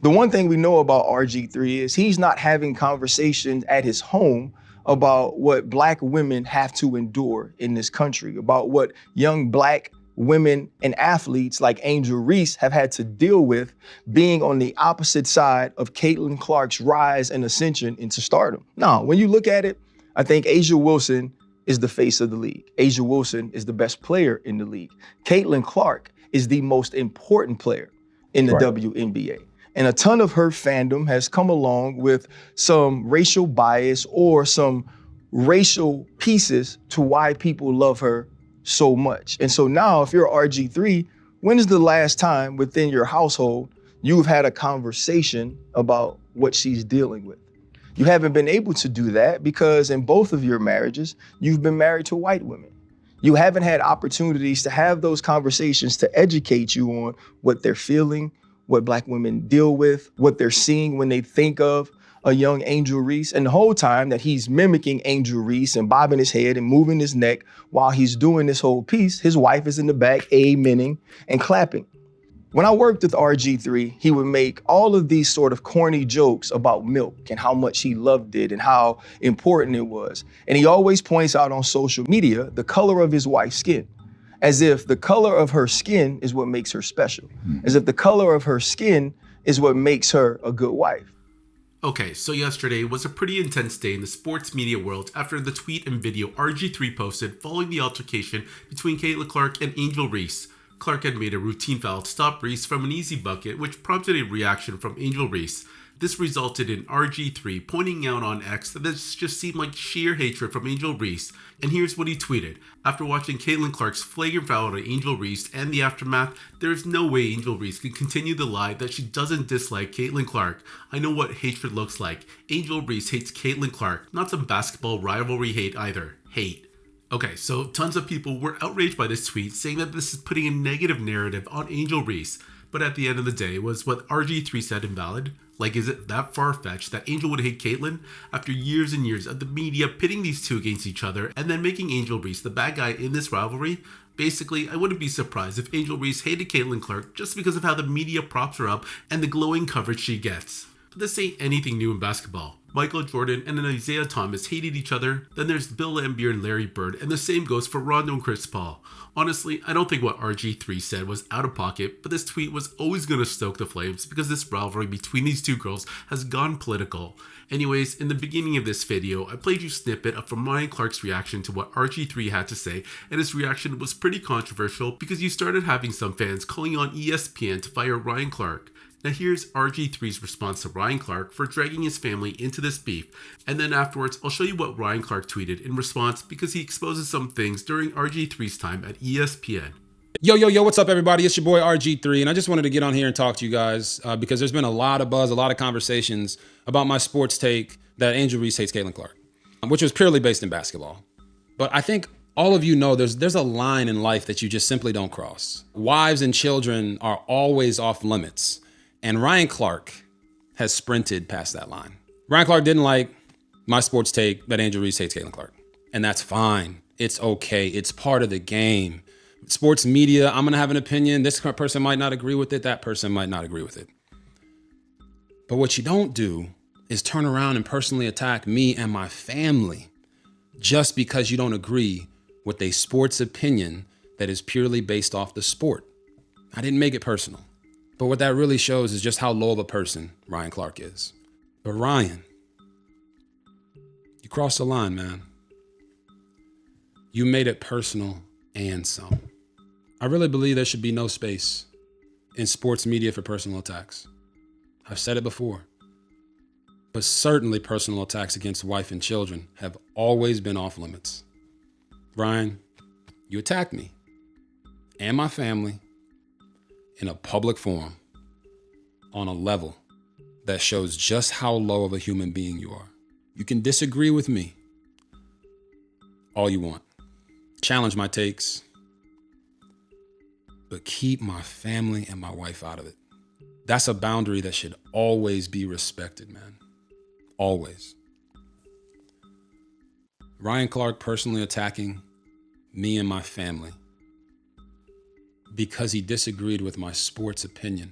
The one thing we know about RG3 is he's not having conversations at his home about what Black women have to endure in this country, about what young Black women and athletes like Angel Reese have had to deal with being on the opposite side of Caitlin Clark's rise and ascension into stardom. Now, when you look at it, I think A'ja Wilson is the face of the league. A'ja Wilson is the best player in the league. Caitlin Clark is the most important player in the WNBA. And a ton of her fandom has come along with some racial bias or some racial pieces to why people love her so much. And so now, if you're RG3, when is the last time within your household you've had a conversation about what she's dealing with? You haven't been able to do that because in both of your marriages, you've been married to white women. You haven't had opportunities to have those conversations to educate you on what they're feeling, what Black women deal with, what they're seeing when they think of a young Angel Reese. And the whole time that he's mimicking Angel Reese and bobbing his head and moving his neck while he's doing this whole piece, his wife is in the back amening and clapping. When I worked with RG3, he would make all of these sort of corny jokes about milk and how much he loved it and how important it was. And he always points out on social media the color of his wife's skin, as if the color of her skin is what makes her special, as if the color of her skin is what makes her a good wife. Okay, so yesterday was a pretty intense day in the sports media world after the tweet and video RG3 posted following the altercation between Caitlin Clark and Angel Reese. Clark had made a routine foul to stop Reese from an easy bucket, which prompted a reaction from Angel Reese. This resulted in RG3 pointing out on X that this just seemed like sheer hatred from Angel Reese, and here's what he tweeted. After watching Caitlin Clark's flagrant foul to Angel Reese and the aftermath, there is no way Angel Reese can continue the lie that she doesn't dislike Caitlin Clark. I know what hatred looks like. Angel Reese hates Caitlin Clark, not some basketball rivalry hate either. Hate. Okay, so tons of people were outraged by this tweet, saying that this is putting a negative narrative on Angel Reese. But at the end of the day, was what RG3 said invalid? Like, is it that far-fetched that Angel would hate Caitlin? After years and years of the media pitting these two against each other and then making Angel Reese the bad guy in this rivalry? Basically, I wouldn't be surprised if Angel Reese hated Caitlin Clark just because of how the media props her up and the glowing coverage she gets. But this ain't anything new in basketball. Michael Jordan and Isaiah Thomas hated each other, then there's Bill Laimbeer and Larry Bird, and the same goes for Rondo and Chris Paul. Honestly, I don't think what RG3 said was out of pocket, but this tweet was always going to stoke the flames because this rivalry between these two girls has gone political. Anyways, in the beginning of this video, I played you a snippet from Ryan Clark's reaction to what RG3 had to say, and his reaction was pretty controversial because you started having some fans calling on ESPN to fire Ryan Clark. Now here's RG3's response to Ryan Clark for dragging his family into this beef, and then afterwards I'll show you what Ryan Clark tweeted in response because he exposes some things during RG3's time at ESPN. Yo, what's up everybody? It's your boy RG3, and I just wanted to get on here and talk to you guys because there's been a lot of buzz, a lot of conversations about my sports take that Angel Reese hates Caitlin Clark, which was purely based in basketball. But I think all of you know there's a line in life that you just simply don't cross. Wives and children are always off limits. And Ryan Clark has sprinted past that line. Ryan Clark didn't like my sports take that Angel Reese hates Caitlin Clark. And that's fine. It's okay. It's part of the game. Sports media, I'm going to have an opinion. This person might not agree with it. That person might not agree with it. But what you don't do is turn around and personally attack me and my family just because you don't agree with a sports opinion that is purely based off the sport. I didn't make it personal. But what that really shows is just how low of a person Ryan Clark is. But Ryan, you crossed the line, man. You made it personal and some. I really believe there should be no space in sports media for personal attacks. I've said it before. But certainly personal attacks against wife and children have always been off limits. Ryan, you attacked me and my family in a public forum on a level that shows just how low of a human being you are. You can disagree with me all you want. Challenge my takes, but keep my family and my wife out of it. That's a boundary that should always be respected, man. Always. Ryan Clark personally attacking me and my family because he disagreed with my sports opinion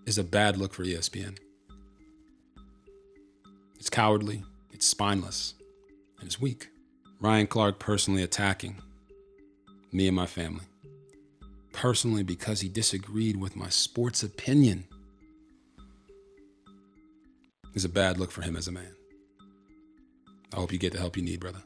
is a bad look for ESPN. It's cowardly, it's spineless, and it's weak. Ryan Clark personally attacking me and my family. Personally because he disagreed with my sports opinion is a bad look for him as a man. I hope you get the help you need, brother.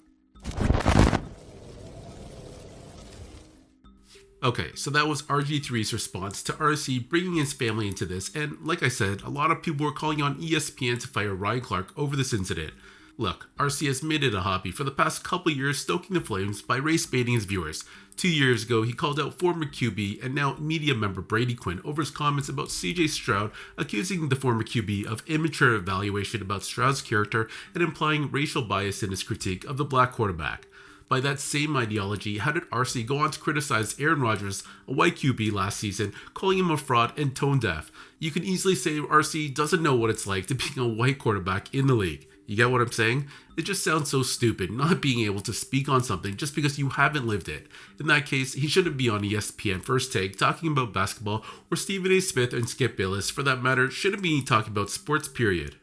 Okay, so that was RG3's response to RC bringing his family into this, and like I said, a lot of people were calling on ESPN to fire Ryan Clark over this incident. Look, RC has made it a hobby for the past couple years stoking the flames by race baiting his viewers. 2 years ago, he called out former QB and now media member Brady Quinn over his comments about CJ Stroud, accusing the former QB of immature evaluation about Stroud's character and implying racial bias in his critique of the black quarterback. By that same ideology, how did RC go on to criticize Aaron Rodgers, a white QB last season, calling him a fraud and tone deaf? You can easily say RC doesn't know what it's like to be a white quarterback in the league. You get what I'm saying? It just sounds so stupid not being able to speak on something just because you haven't lived it. In that case, he shouldn't be on ESPN First Take talking about basketball, or Stephen A. Smith and Skip Bayless, for that matter, shouldn't be talking about sports, period.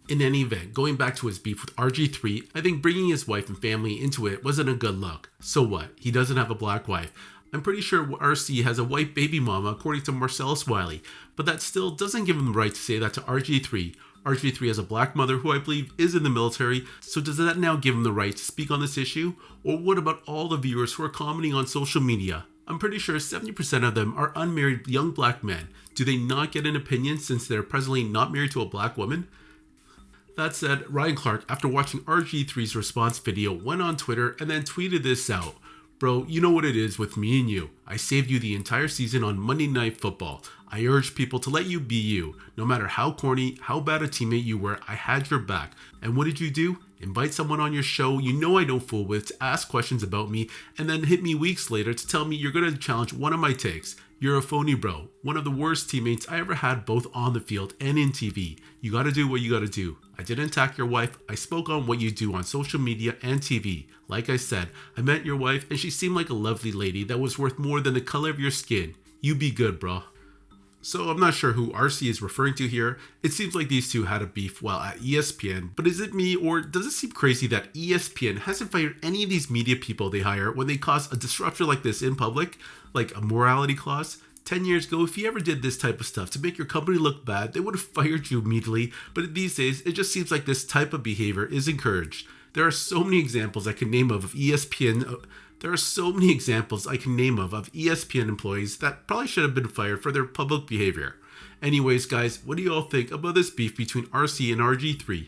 In any event, going back to his beef with RG3, I think bringing his wife and family into it wasn't a good look. So what? He doesn't have a black wife. I'm pretty sure RC has a white baby mama according to Marcellus Wiley, but that still doesn't give him the right to say that to RG3. RG3 has a black mother who I believe is in the military, so does that now give him the right to speak on this issue? Or what about all the viewers who are commenting on social media? I'm pretty sure 70% of them are unmarried young black men. Do they not get an opinion since they're presently not married to a black woman? That said, Ryan Clark, after watching RG3's response video, went on Twitter and then tweeted this out. Bro, you know what it is with me and you. I saved you the entire season on Monday Night Football. I urge people to let you be you. No matter how corny, how bad a teammate you were, I had your back. And what did you do? Invite someone on your show you know I don't fool with to ask questions about me, and then hit me weeks later to tell me you're going to challenge one of my takes. You're a phony, bro. One of the worst teammates I ever had, both on the field and in TV. You gotta do what you gotta do. I didn't attack your wife. I spoke on what you do on social media and TV. Like I said, I met your wife and she seemed like a lovely lady that was worth more than the color of your skin. You be good, bro. So I'm not sure who RC is referring to here. It seems like these two had a beef while at ESPN, but is it me, or does it seem crazy that ESPN hasn't fired any of these media people they hire when they cause a disruption like this in public, like a morality clause? 10 years ago, if you ever did this type of stuff to make your company look bad, they would have fired you immediately, but these days, it just seems like this type of behavior is encouraged. There are so many examples I can name of ESPN employees that probably should have been fired for their public behavior. Anyways, guys, what do you all think about this beef between RC and RG3?